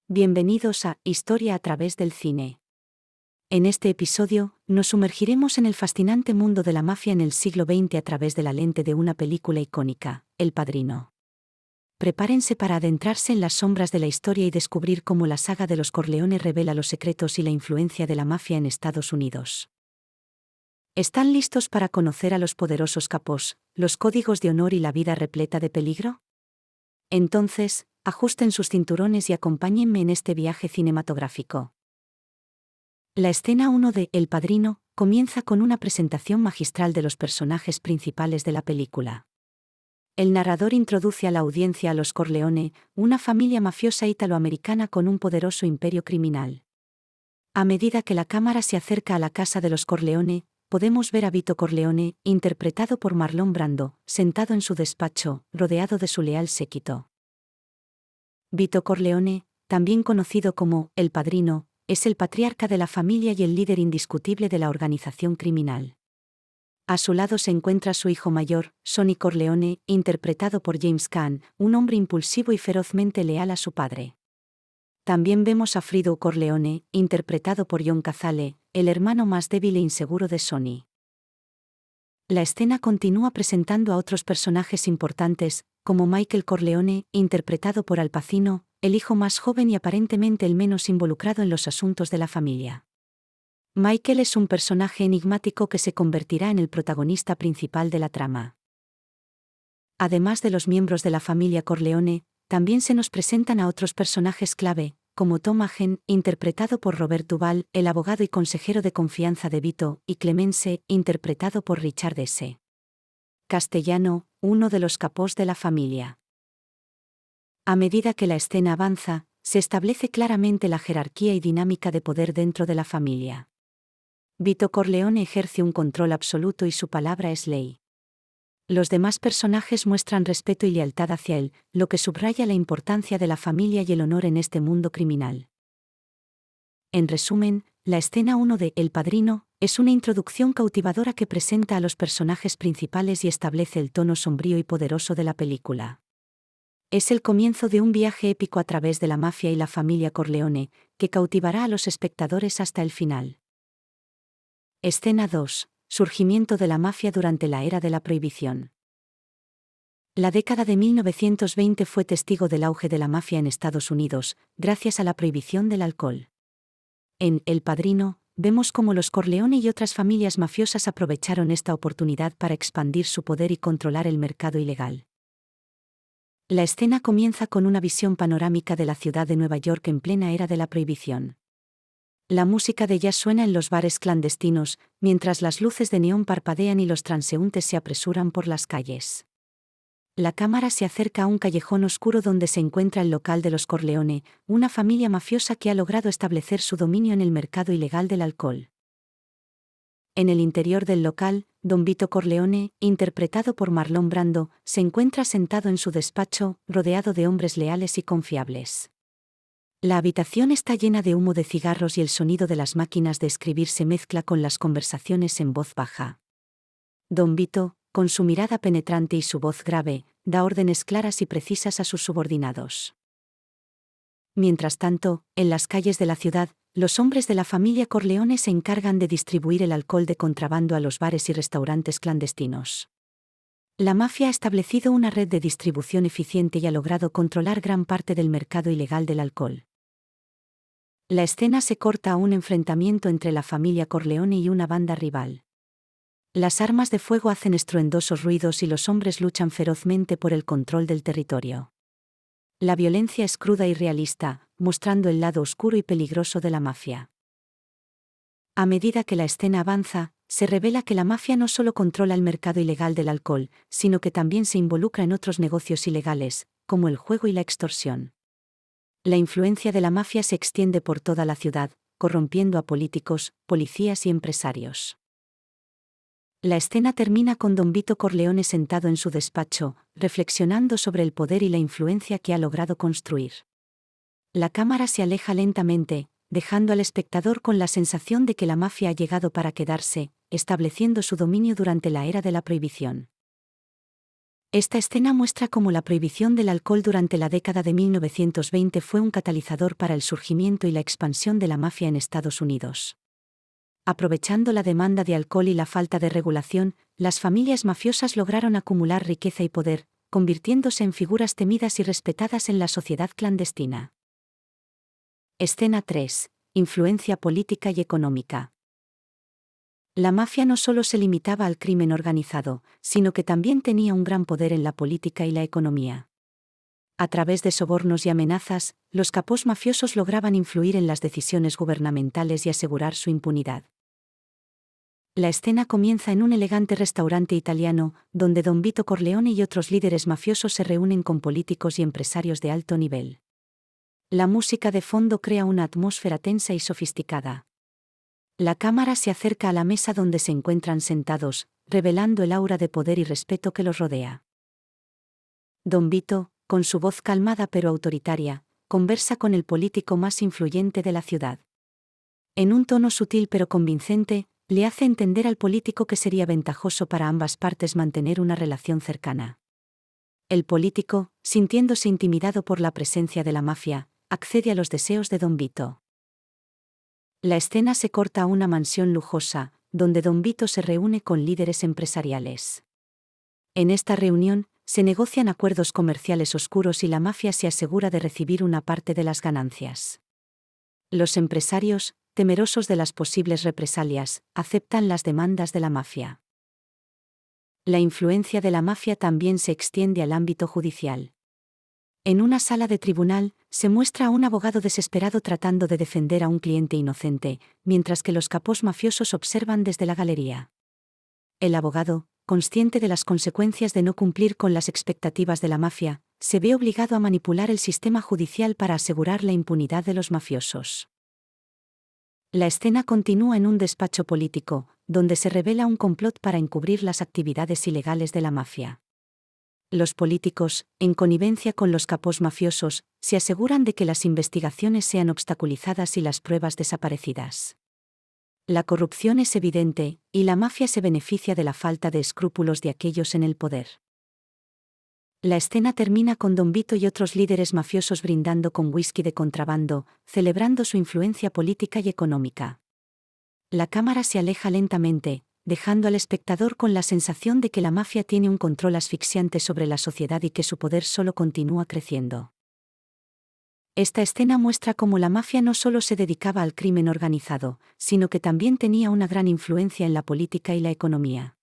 Bienvenidos a Historia a través del cine. En este episodio, nos sumergiremos en el fascinante mundo de la mafia en el siglo XX a través de la lente de una película icónica, El Padrino. Prepárense para adentrarse en las sombras de la historia y descubrir cómo la saga de los Corleone revela los secretos y la influencia de la mafia en Estados Unidos. ¿Están listos para conocer a los poderosos capos, los códigos de honor y la vida repleta de peligro? Entonces, ajusten sus cinturones y acompáñenme en este viaje cinematográfico. La escena 1 de El Padrino comienza con una presentación magistral de los personajes principales de la película. El narrador introduce a la audiencia a los Corleone, una familia mafiosa italoamericana con un poderoso imperio criminal. A medida que la cámara se acerca a la casa de los Corleone, podemos ver a Vito Corleone, interpretado por Marlon Brando, sentado en su despacho, rodeado de su leal séquito. Vito Corleone, también conocido como El Padrino, es el patriarca de la familia y el líder indiscutible de la organización criminal. A su lado se encuentra su hijo mayor, Sonny Corleone, interpretado por James Caan, un hombre impulsivo y ferozmente leal a su padre. También vemos a Frido Corleone, interpretado por John Cazale, el hermano más débil e inseguro de Sonny. La escena continúa presentando a otros personajes importantes, como Michael Corleone, interpretado por Al Pacino, el hijo más joven y aparentemente el menos involucrado en los asuntos de la familia. Michael es un personaje enigmático que se convertirá en el protagonista principal de la trama. Además de los miembros de la familia Corleone, también se nos presentan a otros personajes clave, como Tom Hagen, interpretado por Robert Duvall, el abogado y consejero de confianza de Vito, y Clemenza, interpretado por Richard S. Castellano, uno de los capos de la familia. A medida que la escena avanza, se establece claramente la jerarquía y dinámica de poder dentro de la familia. Vito Corleone ejerce un control absoluto y su palabra es ley. Los demás personajes muestran respeto y lealtad hacia él, lo que subraya la importancia de la familia y el honor en este mundo criminal. En resumen, la escena 1 de El Padrino es una introducción cautivadora que presenta a los personajes principales y establece el tono sombrío y poderoso de la película. Es el comienzo de un viaje épico a través de la mafia y la familia Corleone, que cautivará a los espectadores hasta el final. Escena 2. Surgimiento de la mafia durante la era de la prohibición. La década de 1920 fue testigo del auge de la mafia en Estados Unidos, gracias a la prohibición del alcohol. En El Padrino, vemos cómo los Corleone y otras familias mafiosas aprovecharon esta oportunidad para expandir su poder y controlar el mercado ilegal. La escena comienza con una visión panorámica de la ciudad de Nueva York en plena era de la prohibición. La música de jazz suena en los bares clandestinos, mientras las luces de neón parpadean y los transeúntes se apresuran por las calles. La cámara se acerca a un callejón oscuro donde se encuentra el local de los Corleone, una familia mafiosa que ha logrado establecer su dominio en el mercado ilegal del alcohol. En el interior del local, Don Vito Corleone, interpretado por Marlon Brando, se encuentra sentado en su despacho, rodeado de hombres leales y confiables. La habitación está llena de humo de cigarros y el sonido de las máquinas de escribir se mezcla con las conversaciones en voz baja. Don Vito, con su mirada penetrante y su voz grave, da órdenes claras y precisas a sus subordinados. Mientras tanto, en las calles de la ciudad, los hombres de la familia Corleone se encargan de distribuir el alcohol de contrabando a los bares y restaurantes clandestinos. La mafia ha establecido una red de distribución eficiente y ha logrado controlar gran parte del mercado ilegal del alcohol. La escena se corta a un enfrentamiento entre la familia Corleone y una banda rival. Las armas de fuego hacen estruendosos ruidos y los hombres luchan ferozmente por el control del territorio. La violencia es cruda y realista, mostrando el lado oscuro y peligroso de la mafia. A medida que la escena avanza, se revela que la mafia no solo controla el mercado ilegal del alcohol, sino que también se involucra en otros negocios ilegales, como el juego y la extorsión. La influencia de la mafia se extiende por toda la ciudad, corrompiendo a políticos, policías y empresarios. La escena termina con Don Vito Corleone sentado en su despacho, reflexionando sobre el poder y la influencia que ha logrado construir. La cámara se aleja lentamente, dejando al espectador con la sensación de que la mafia ha llegado para quedarse, estableciendo su dominio durante la era de la prohibición. Esta escena muestra cómo la prohibición del alcohol durante la década de 1920 fue un catalizador para el surgimiento y la expansión de la mafia en Estados Unidos. Aprovechando la demanda de alcohol y la falta de regulación, las familias mafiosas lograron acumular riqueza y poder, convirtiéndose en figuras temidas y respetadas en la sociedad clandestina. Escena 3. Influencia política y económica. La mafia no solo se limitaba al crimen organizado, sino que también tenía un gran poder en la política y la economía. A través de sobornos y amenazas, los capos mafiosos lograban influir en las decisiones gubernamentales y asegurar su impunidad. La escena comienza en un elegante restaurante italiano, donde Don Vito Corleone y otros líderes mafiosos se reúnen con políticos y empresarios de alto nivel. La música de fondo crea una atmósfera tensa y sofisticada. La cámara se acerca a la mesa donde se encuentran sentados, revelando el aura de poder y respeto que los rodea. Don Vito, con su voz calmada pero autoritaria, conversa con el político más influyente de la ciudad. En un tono sutil pero convincente, le hace entender al político que sería ventajoso para ambas partes mantener una relación cercana. El político, sintiéndose intimidado por la presencia de la mafia, accede a los deseos de Don Vito. La escena se corta a una mansión lujosa, donde Don Vito se reúne con líderes empresariales. En esta reunión, se negocian acuerdos comerciales oscuros y la mafia se asegura de recibir una parte de las ganancias. Los empresarios, temerosos de las posibles represalias, aceptan las demandas de la mafia. La influencia de la mafia también se extiende al ámbito judicial. En una sala de tribunal, se muestra a un abogado desesperado tratando de defender a un cliente inocente, mientras que los capos mafiosos observan desde la galería. El abogado, consciente de las consecuencias de no cumplir con las expectativas de la mafia, se ve obligado a manipular el sistema judicial para asegurar la impunidad de los mafiosos. La escena continúa en un despacho político, donde se revela un complot para encubrir las actividades ilegales de la mafia. Los políticos, en connivencia con los capos mafiosos, se aseguran de que las investigaciones sean obstaculizadas y las pruebas desaparecidas. La corrupción es evidente, y la mafia se beneficia de la falta de escrúpulos de aquellos en el poder. La escena termina con Don Vito y otros líderes mafiosos brindando con whisky de contrabando, celebrando su influencia política y económica. La cámara se aleja lentamente, dejando al espectador con la sensación de que la mafia tiene un control asfixiante sobre la sociedad y que su poder solo continúa creciendo. Esta escena muestra cómo la mafia no solo se dedicaba al crimen organizado, sino que también tenía una gran influencia en la política y la economía.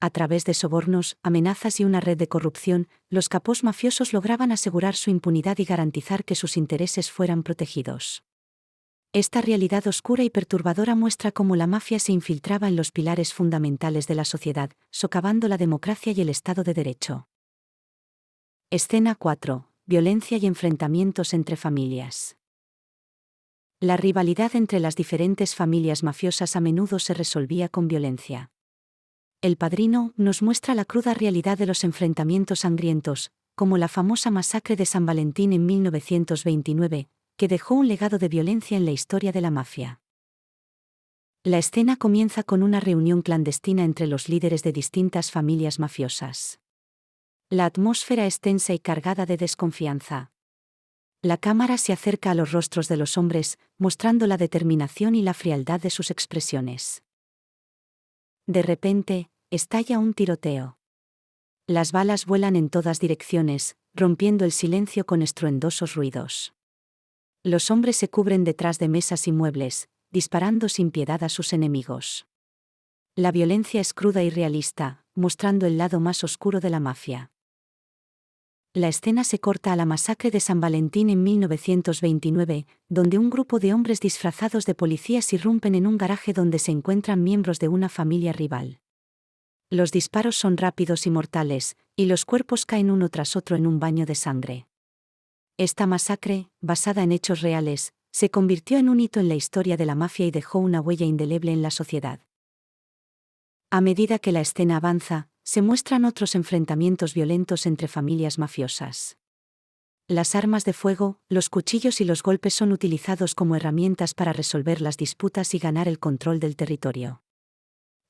A través de sobornos, amenazas y una red de corrupción, los capos mafiosos lograban asegurar su impunidad y garantizar que sus intereses fueran protegidos. Esta realidad oscura y perturbadora muestra cómo la mafia se infiltraba en los pilares fundamentales de la sociedad, socavando la democracia y el Estado de Derecho. Escena 4. Violencia y enfrentamientos entre familias. La rivalidad entre las diferentes familias mafiosas a menudo se resolvía con violencia. El Padrino nos muestra la cruda realidad de los enfrentamientos sangrientos, como la famosa masacre de San Valentín en 1929, que dejó un legado de violencia en la historia de la mafia. La escena comienza con una reunión clandestina entre los líderes de distintas familias mafiosas. La atmósfera es tensa y cargada de desconfianza. La cámara se acerca a los rostros de los hombres, mostrando la determinación y la frialdad de sus expresiones. De repente, estalla un tiroteo. Las balas vuelan en todas direcciones, rompiendo el silencio con estruendosos ruidos. Los hombres se cubren detrás de mesas y muebles, disparando sin piedad a sus enemigos. La violencia es cruda y realista, mostrando el lado más oscuro de la mafia. La escena se corta a la masacre de San Valentín en 1929, donde un grupo de hombres disfrazados de policías irrumpen en un garaje donde se encuentran miembros de una familia rival. Los disparos son rápidos y mortales, y los cuerpos caen uno tras otro en un baño de sangre. Esta masacre, basada en hechos reales, se convirtió en un hito en la historia de la mafia y dejó una huella indeleble en la sociedad. A medida que la escena avanza, se muestran otros enfrentamientos violentos entre familias mafiosas. Las armas de fuego, los cuchillos y los golpes son utilizados como herramientas para resolver las disputas y ganar el control del territorio.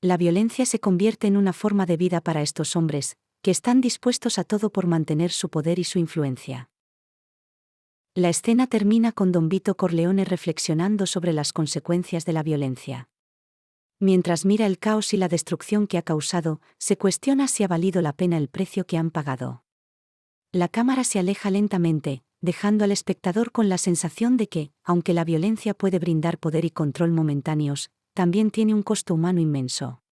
La violencia se convierte en una forma de vida para estos hombres, que están dispuestos a todo por mantener su poder y su influencia. La escena termina con Don Vito Corleone reflexionando sobre las consecuencias de la violencia. Mientras mira el caos y la destrucción que ha causado, se cuestiona si ha valido la pena el precio que han pagado. La cámara se aleja lentamente, dejando al espectador con la sensación de que, aunque la violencia puede brindar poder y control momentáneos, también tiene un costo humano inmenso.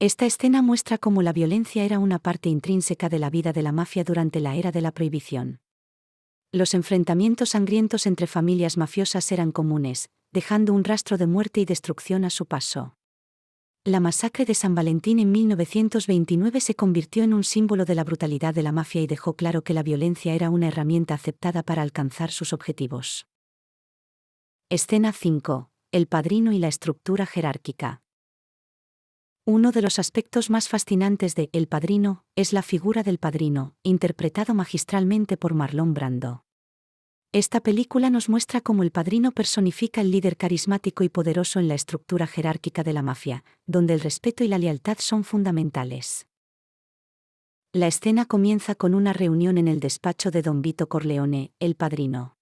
Esta escena muestra cómo la violencia era una parte intrínseca de la vida de la mafia durante la era de la prohibición. Los enfrentamientos sangrientos entre familias mafiosas eran comunes, dejando un rastro de muerte y destrucción a su paso. La masacre de San Valentín en 1929 se convirtió en un símbolo de la brutalidad de la mafia y dejó claro que la violencia era una herramienta aceptada para alcanzar sus objetivos. Escena 5. El padrino y la estructura jerárquica. Uno de los aspectos más fascinantes de El Padrino es la figura del padrino, interpretado magistralmente por Marlon Brando. Esta película nos muestra cómo el padrino personifica el líder carismático y poderoso en la estructura jerárquica de la mafia, donde el respeto y la lealtad son fundamentales. La escena comienza con una reunión en el despacho de Don Vito Corleone, el padrino.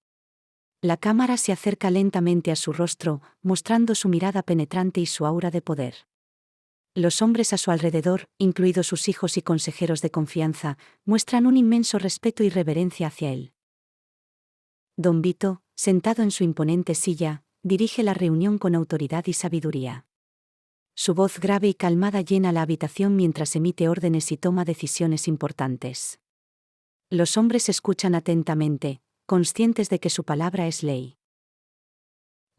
La cámara se acerca lentamente a su rostro, mostrando su mirada penetrante y su aura de poder. Los hombres a su alrededor, incluidos sus hijos y consejeros de confianza, muestran un inmenso respeto y reverencia hacia él. Don Vito, sentado en su imponente silla, dirige la reunión con autoridad y sabiduría. Su voz grave y calmada llena la habitación mientras emite órdenes y toma decisiones importantes. Los hombres escuchan atentamente, conscientes de que su palabra es ley.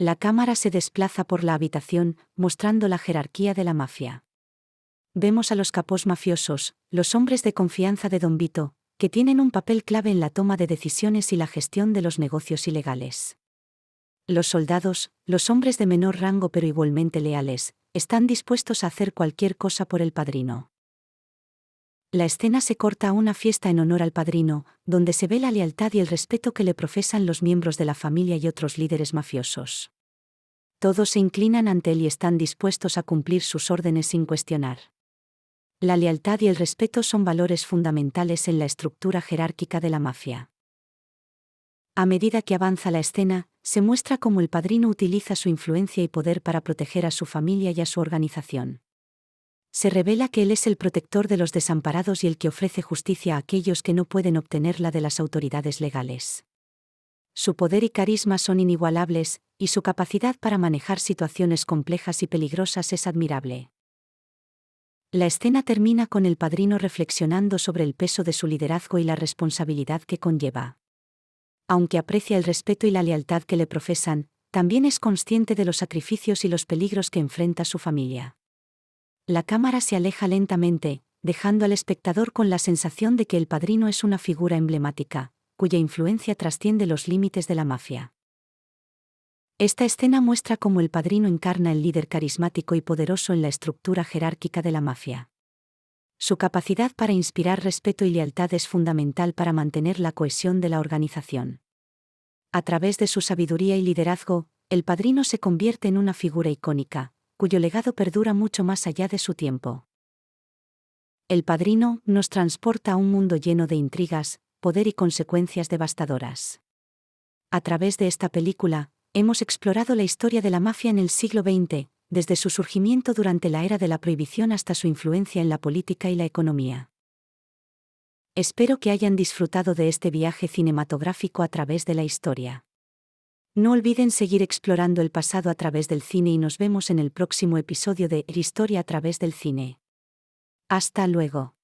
La cámara se desplaza por la habitación, mostrando la jerarquía de la mafia. Vemos a los capos mafiosos, los hombres de confianza de Don Vito, que tienen un papel clave en la toma de decisiones y la gestión de los negocios ilegales. Los soldados, los hombres de menor rango pero igualmente leales, están dispuestos a hacer cualquier cosa por el padrino. La escena se corta a una fiesta en honor al padrino, donde se ve la lealtad y el respeto que le profesan los miembros de la familia y otros líderes mafiosos. Todos se inclinan ante él y están dispuestos a cumplir sus órdenes sin cuestionar. La lealtad y el respeto son valores fundamentales en la estructura jerárquica de la mafia. A medida que avanza la escena, se muestra cómo el padrino utiliza su influencia y poder para proteger a su familia y a su organización. Se revela que él es el protector de los desamparados y el que ofrece justicia a aquellos que no pueden obtenerla de las autoridades legales. Su poder y carisma son inigualables, y su capacidad para manejar situaciones complejas y peligrosas es admirable. La escena termina con el padrino reflexionando sobre el peso de su liderazgo y la responsabilidad que conlleva. Aunque aprecia el respeto y la lealtad que le profesan, también es consciente de los sacrificios y los peligros que enfrenta su familia. La cámara se aleja lentamente, dejando al espectador con la sensación de que el padrino es una figura emblemática, cuya influencia trasciende los límites de la mafia. Esta escena muestra cómo el padrino encarna el líder carismático y poderoso en la estructura jerárquica de la mafia. Su capacidad para inspirar respeto y lealtad es fundamental para mantener la cohesión de la organización. A través de su sabiduría y liderazgo, el padrino se convierte en una figura icónica, cuyo legado perdura mucho más allá de su tiempo. El Padrino nos transporta a un mundo lleno de intrigas, poder y consecuencias devastadoras. A través de esta película, hemos explorado la historia de la mafia en el siglo XX, desde su surgimiento durante la era de la prohibición hasta su influencia en la política y la economía. Espero que hayan disfrutado de este viaje cinematográfico a través de la historia. No olviden seguir explorando el pasado a través del cine y nos vemos en el próximo episodio de Historia a través del cine. Hasta luego.